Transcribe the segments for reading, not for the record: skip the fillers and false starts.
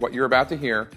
What you're about to hear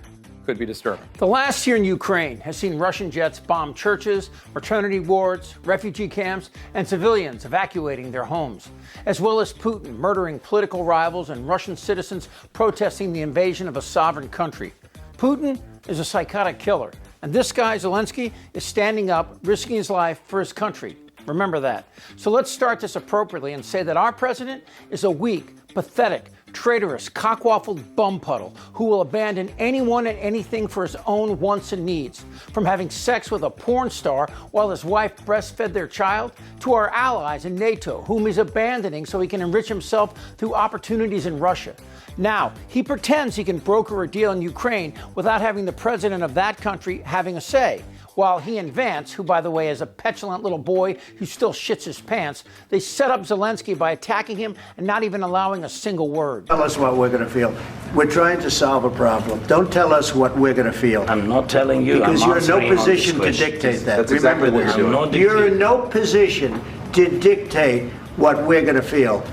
could be disturbing. The last year in Ukraine has seen Russian jets bomb churches, maternity wards, refugee camps, and civilians evacuating their homes, as well as Putin murdering political rivals and Russian citizens protesting the invasion of a sovereign country. Putin is a psychotic killer, and this guy, Zelensky, is standing up, risking his life for his country. Remember that. So let's start this appropriately and say that our president is a weak, pathetic, traitorous, cockwaffled bum puddle who will abandon anyone and anything for his own wants and needs, from having sex with a porn star while his wife breastfed their child, to our allies in NATO, whom he's abandoning so he can enrich himself through opportunities in Russia. Now, he pretends he can broker a deal in Ukraine without having the president of that country having a say, while he and Vance, who, by the way, is a petulant little boy who still shits his pants, they set up Zelensky by attacking him and not even allowing a single word. Tell us what we're going to feel. We're trying to solve a problem. Don't tell us what we're going to feel. I'm not telling you. Because you're in no position to dictate that. That's exactly what you're doing. You're in no position to dictate what we're going to feel.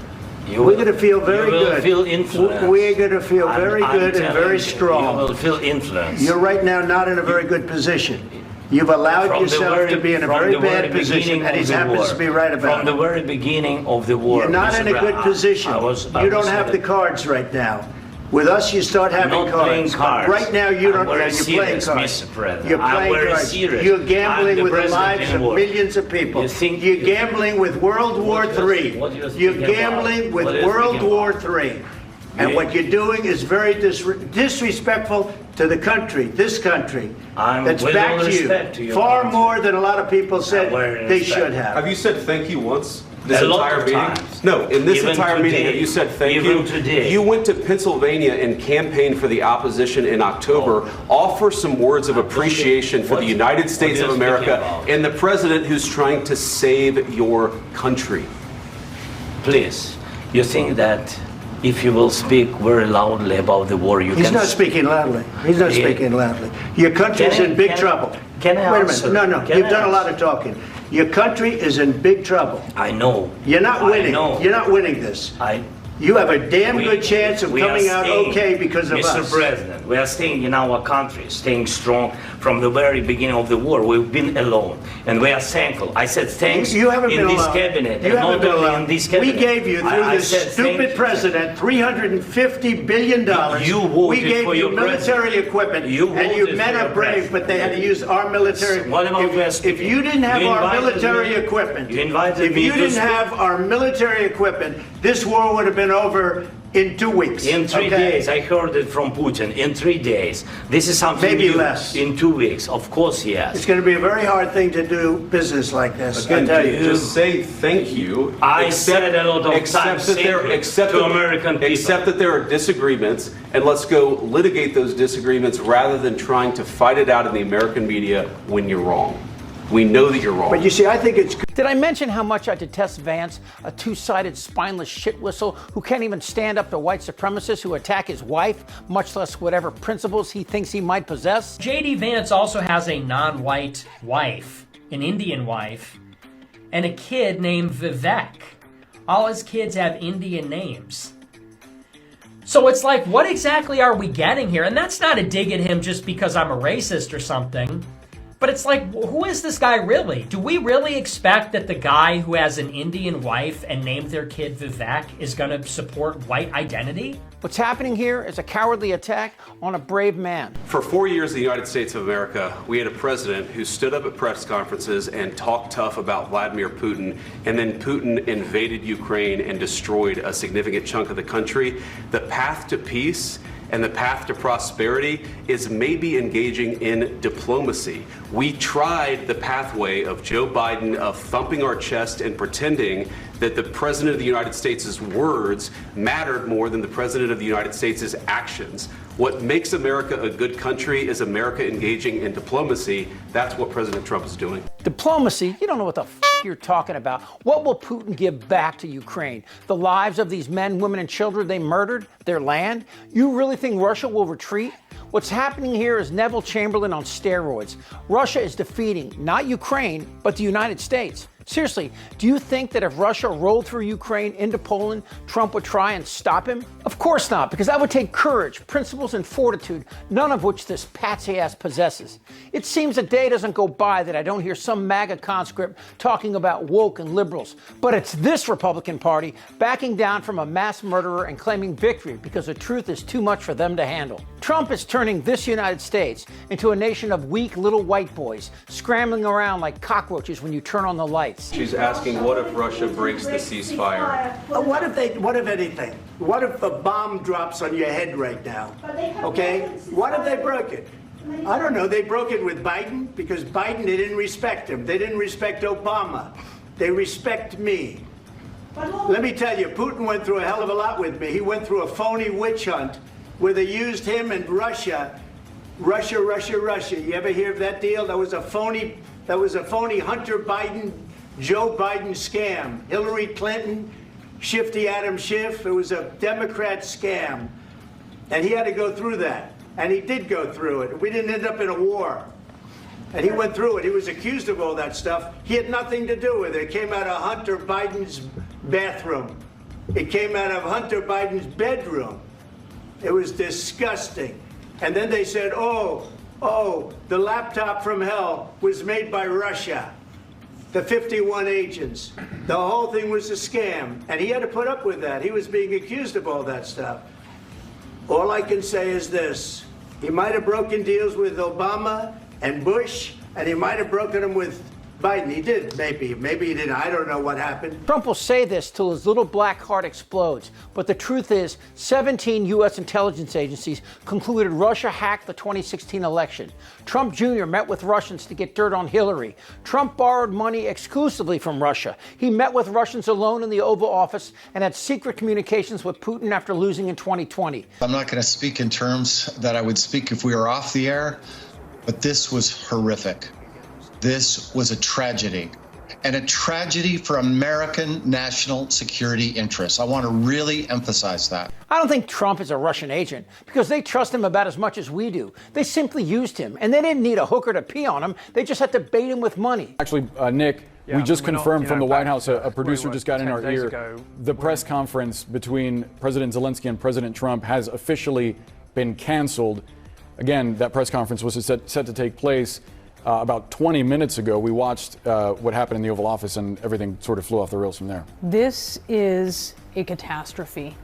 We're going to feel very good. You will feel influence. We're going to feel very good and very strong. You will feel influence. You're right now not in a very good position. You've allowed yourself to be in a very bad position, and he happens to be right about it. From the very beginning of the war. You're not in a good position. You don't have the cards right now. With us, you start having cards. Right now, you don't. You're playing cards. You're playing cards. You're gambling with the lives of millions of people. You're gambling with World War III. You're gambling with World War III. And what you're doing is very disrespectful to the country, this country, that's back to you, far more than a lot of people said they should have. Have you said thank you once? This entire meeting? No, in this entire meeting, have you said thank you? You went to Pennsylvania and campaigned for the opposition in October. Offer some words of appreciation for the United States of America and the president who's trying to save your country. Please, you think that if you will speak very loudly about the war, you can... He's not speaking loudly. He's not speaking loudly. Your country's in big trouble. Can I answer? Wait a minute. No, you've done a lot of talking. Your country is in big trouble. I know. You're not winning. You're not winning this. You have a damn good chance of coming out okay because of us. Mr. President, we are staying in our country, staying strong from the very beginning of the war. We've been alone, and we are thankful. I said thanks you haven't been in this alone. cabinet. You haven't been alone. In this cabinet. We gave you, through this stupid president, $350 billion. We gave you military equipment, and your men are brave, but they had to use our military. If you didn't have our military equipment, if you didn't have our military equipment, this war would have been over in 2 weeks. In 3 days, I heard it from Putin. In 3 days, this is something maybe new. Less. In 2 weeks, of course, yes. It's going to be a very hard thing to do business like this. Again, I tell you. Just say thank you. I said a lot of times to American people. Accept that there are disagreements, and let's go litigate those disagreements rather than trying to fight it out in the American media when you're wrong. We know that you're wrong. But you see, I think it's... Did I mention how much I detest Vance, a two-sided, spineless shit whistle who can't even stand up to white supremacists who attack his wife, much less whatever principles he thinks he might possess? JD Vance also has a non-white wife, an Indian wife, and a kid named Vivek. All his kids have Indian names. So it's like, what exactly are we getting here? And that's not a dig at him just because I'm a racist or something. But it's like, who is this guy really? Do we really expect that the guy who has an Indian wife and named their kid Vivek is going to support white identity? What's happening here is a cowardly attack on a brave man. For 4 years in the United States of America, we had a president who stood up at press conferences and talked tough about Vladimir Putin, and then Putin invaded Ukraine and destroyed a significant chunk of the country. The path to peace and the path to prosperity is maybe engaging in diplomacy. We tried the pathway of Joe Biden of thumping our chest and pretending that the President of the United States' words mattered more than the President of the United States' actions. What makes America a good country is America engaging in diplomacy. That's what President Trump is doing. Diplomacy? You don't know what the you're talking about. What will Putin give back to Ukraine? The lives of these men, women, and children they murdered? Their land? You really think Russia will retreat? What's happening here is Neville Chamberlain on steroids. Russia is defeating not Ukraine, but the United States. Seriously, do you think that if Russia rolled through Ukraine into Poland, Trump would try and stop him? Of course not, because that would take courage, principles, and fortitude, none of which this patsy-ass possesses. It seems a day doesn't go by that I don't hear some MAGA conscript talking about woke and liberals. But it's this Republican Party backing down from a mass murderer and claiming victory because the truth is too much for them to handle. Trump is turning this United States into a nation of weak little white boys, scrambling around like cockroaches when you turn on the lights. She's asking, what if Russia breaks the ceasefire? What if anything? What if a bomb drops on your head right now? Okay? What if they broke it? I don't know. They broke it with Biden because Biden, they didn't respect him. They didn't respect Obama. They respect me. Let me tell you, Putin went through a hell of a lot with me. He went through a phony witch hunt where they used him and Russia. Russia. You ever hear of that deal? That was a phony Hunter Biden, Joe Biden scam. Hillary Clinton, Shifty Adam Schiff. It was a Democrat scam. And he had to go through that. And he did go through it. We didn't end up in a war. And he went through it. He was accused of all that stuff. He had nothing to do with it. It came out of Hunter Biden's bathroom. It came out of Hunter Biden's bedroom. It was disgusting. And then they said, oh, the laptop from hell was made by Russia. The 51 agents. The whole thing was a scam. And he had to put up with that. He was being accused of all that stuff. All I can say is this. He might have broken deals with Obama and Bush, and he might have broken them with Biden. He did, maybe. Maybe he didn't. I don't know what happened. Trump will say this till his little black heart explodes. But the truth is, 17 U.S. intelligence agencies concluded Russia hacked the 2016 election. Trump Jr. met with Russians to get dirt on Hillary. Trump borrowed money exclusively from Russia. He met with Russians alone in the Oval Office and had secret communications with Putin after losing in 2020. I'm not going to speak in terms that I would speak if we were off the air, but this was horrific. This was a tragedy, and a tragedy for American national security interests. I want to really emphasize that. I don't think Trump is a Russian agent because they trust him about as much as we do. They simply used him, and they didn't need a hooker to pee on him. They just had to bait him with money. Actually, Nick, we just confirmed from the White House, a producer just got in our ear, the press conference between President Zelensky and President Trump has officially been canceled. Again, that press conference was set to take place about 20 minutes ago. We watched what happened in the Oval Office, and everything sort of flew off the rails from there. This is a catastrophe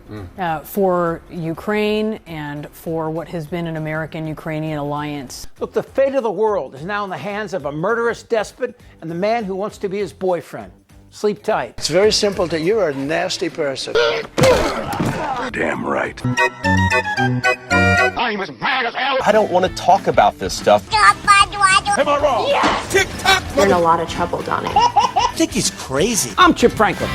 for Ukraine and for what has been an American-Ukrainian alliance. Look, the fate of the world is now in the hands of a murderous despot and the man who wants to be his boyfriend. Sleep tight. It's very simple. You're a nasty person. Damn right. I'm as mad as hell. I don't want to talk about this stuff. Am I wrong? Yes. Tick-tock. You're in a lot of trouble, Donnie. I think he's crazy. I'm Chip Franklin.